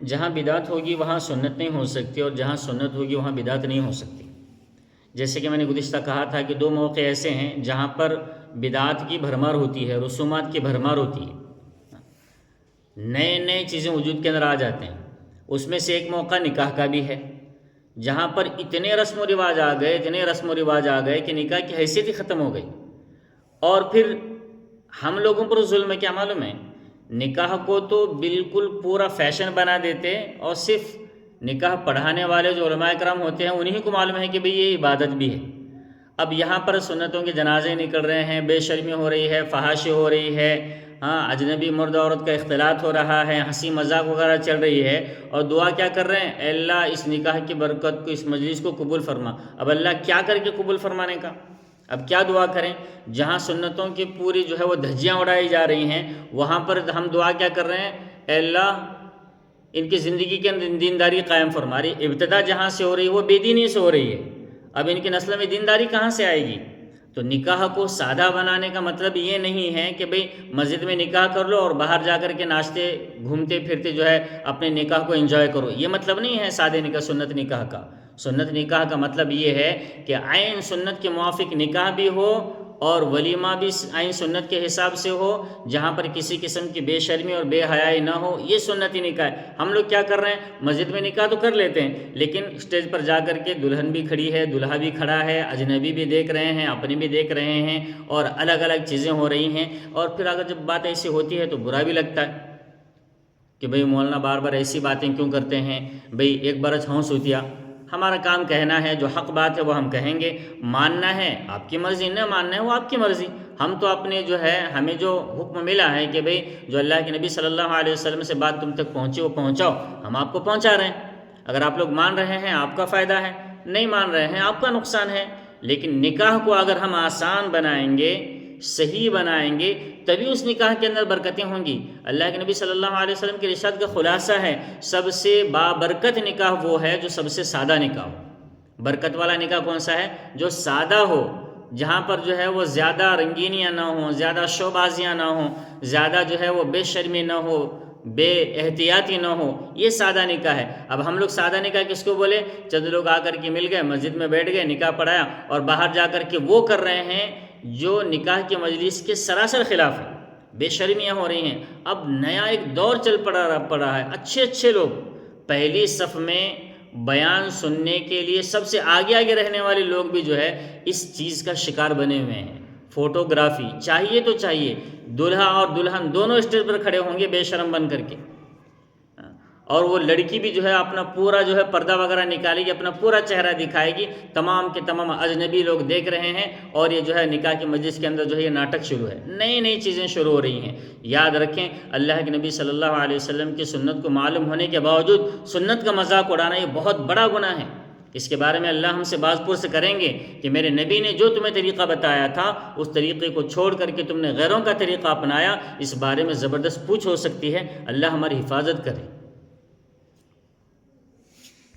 جہاں بدعت ہوگی وہاں سنت نہیں ہو سکتی، اور جہاں سنت ہوگی وہاں بدعت نہیں ہو سکتی۔ جیسے کہ میں نے گزشتہ کہا تھا کہ دو موقع ایسے ہیں جہاں پر بدعات کی بھرمار ہوتی ہے، رسومات کی بھرمار ہوتی ہے، نئے نئے چیزیں وجود کے اندر آ جاتے ہیں۔ اس میں سے ایک موقع نکاح کا بھی ہے، جہاں پر اتنے رسم و رواج آ گئے، اتنے رسم و رواج آ گئے کہ نکاح کی حیثیت ہی ختم ہو گئی۔ اور پھر ہم لوگوں پر ظلم ہے، کیا معلوم ہے، نکاح کو تو بالکل پورا فیشن بنا دیتے، اور صرف نکاح پڑھانے والے جو علماء کرام ہوتے ہیں انہی کو معلوم ہے کہ بھئی یہ عبادت بھی ہے۔ اب یہاں پر سنتوں کے جنازے نکل رہے ہیں، بے شرمی ہو رہی ہے، فحاشی ہو رہی ہے، اجنبی مرد عورت کا اختلاط ہو رہا ہے، ہنسی مذاق وغیرہ چل رہی ہے، اور دعا کیا کر رہے ہیں، اے اللہ اس نکاح کی برکت کو، اس مجلس کو قبول فرما۔ اب اللہ کیا کر کے قبول فرمانے کا؟ اب کیا دعا کریں؟ جہاں سنتوں کی پوری جو ہے وہ دھجیاں اڑائی جا رہی ہیں، وہاں پر ہم دعا کیا کر رہے ہیں، اے اللہ ان کی زندگی کے اندر دینداری قائم فرما رہی۔ ابتدا جہاں سے ہو رہی ہے وہ بے دینی سے ہو رہی ہے، اب ان کی نسل میں دینداری کہاں سے آئے گی؟ تو نکاح کو سادہ بنانے کا مطلب یہ نہیں ہے کہ بھئی مسجد میں نکاح کر لو اور باہر جا کر کے ناچتے گھومتے پھرتے جو ہے اپنے نکاح کو انجوائے کرو، یہ مطلب نہیں ہے سادے نکاح، سنت نکاح کا۔ سنت نکاح کا مطلب یہ ہے کہ عین سنت کے موافق نکاح بھی ہو، اور ولیمہ بھی عین سنت کے حساب سے ہو، جہاں پر کسی قسم کی بے شرمی اور بے حیائی نہ ہو، یہ سنتی نکاح ہے۔ ہم لوگ کیا کر رہے ہیں، مسجد میں نکاح تو کر لیتے ہیں، لیکن اسٹیج پر جا کر کے دلہن بھی کھڑی ہے، دلہا بھی کھڑا ہے، اجنبی بھی دیکھ رہے ہیں، اپنی بھی دیکھ رہے ہیں، اور الگ الگ چیزیں ہو رہی ہیں، اور پھر اگر جب بات ایسی ہوتی ہے تو برا بھی لگتا ہے کہ بھئی مولانا بار بار ایسی باتیں کیوں کرتے ہیں، بھئی ایک برچ ہونس ہوتیا۔ ہمارا کام کہنا ہے، جو حق بات ہے وہ ہم کہیں گے، ماننا ہے آپ کی مرضی، نہ ماننا ہے وہ آپ کی مرضی۔ ہم تو اپنے جو ہے، ہمیں جو حکم ملا ہے کہ بھئی جو اللہ کے نبی صلی اللہ علیہ وسلم سے بات تم تک پہنچی وہ پہنچاؤ، ہم آپ کو پہنچا رہے ہیں۔ اگر آپ لوگ مان رہے ہیں آپ کا فائدہ ہے، نہیں مان رہے ہیں آپ کا نقصان ہے۔ لیکن نکاح کو اگر ہم آسان بنائیں گے، صحیح بنائیں گے، تبھی اس نکاح کے اندر برکتیں ہوں گی۔ اللہ کے نبی صلی اللہ علیہ وسلم کی ارشاد کا خلاصہ ہے، سب سے بابرکت نکاح وہ ہے جو سب سے سادہ نکاح ہو۔ برکت والا نکاح کون سا ہے؟ جو سادہ ہو، جہاں پر جو ہے وہ زیادہ رنگینیاں نہ ہوں، زیادہ شوبازیاں نہ ہوں، زیادہ جو ہے وہ بے شرمی نہ ہو، بے احتیاطی نہ ہو، یہ سادہ نکاح ہے۔ اب ہم لوگ سادہ نکاح کس کو بولے؟ چند لوگ آ کر کے مل گئے، مسجد میں بیٹھ گئے، نکاح پڑھایا، اور باہر جا کر کے وہ کر رہے ہیں جو نکاح کے مجلس کے سراسر خلاف ہے، بے شرمیاں ہو رہی ہیں۔ اب نیا ایک دور چل پڑا ہے، اچھے اچھے لوگ پہلی صف میں بیان سننے کے لیے سب سے آگے آگے رہنے والے لوگ بھی جو ہے اس چیز کا شکار بنے ہوئے ہیں۔ فوٹوگرافی چاہیے تو چاہیے، دلہا اور دلہن دونوں اسٹیج پر کھڑے ہوں گے بے شرم بن کر کے، اور وہ لڑکی بھی جو ہے اپنا پورا جو ہے پردہ وغیرہ نکالے گی، اپنا پورا چہرہ دکھائے گی، تمام کے تمام اجنبی لوگ دیکھ رہے ہیں، اور یہ جو ہے نکاح کی مجلس کے اندر جو ہے یہ ناٹک شروع ہے، نئی نئی چیزیں شروع ہو رہی ہیں۔ یاد رکھیں، اللہ کے نبی صلی اللہ علیہ وسلم کی سنت کو معلوم ہونے کے باوجود سنت کا مذاق اڑانا یہ بہت بڑا گناہ ہے۔ اس کے بارے میں اللہ ہم سے باز پرس کریں گے کہ میرے نبی نے جو تمہیں طریقہ بتایا تھا اس طریقے کو چھوڑ کر کے تم نے غیروں کا طریقہ اپنایا، اس بارے میں زبردست پوچھ ہو سکتی ہے۔ اللہ ہماری حفاظت کرے۔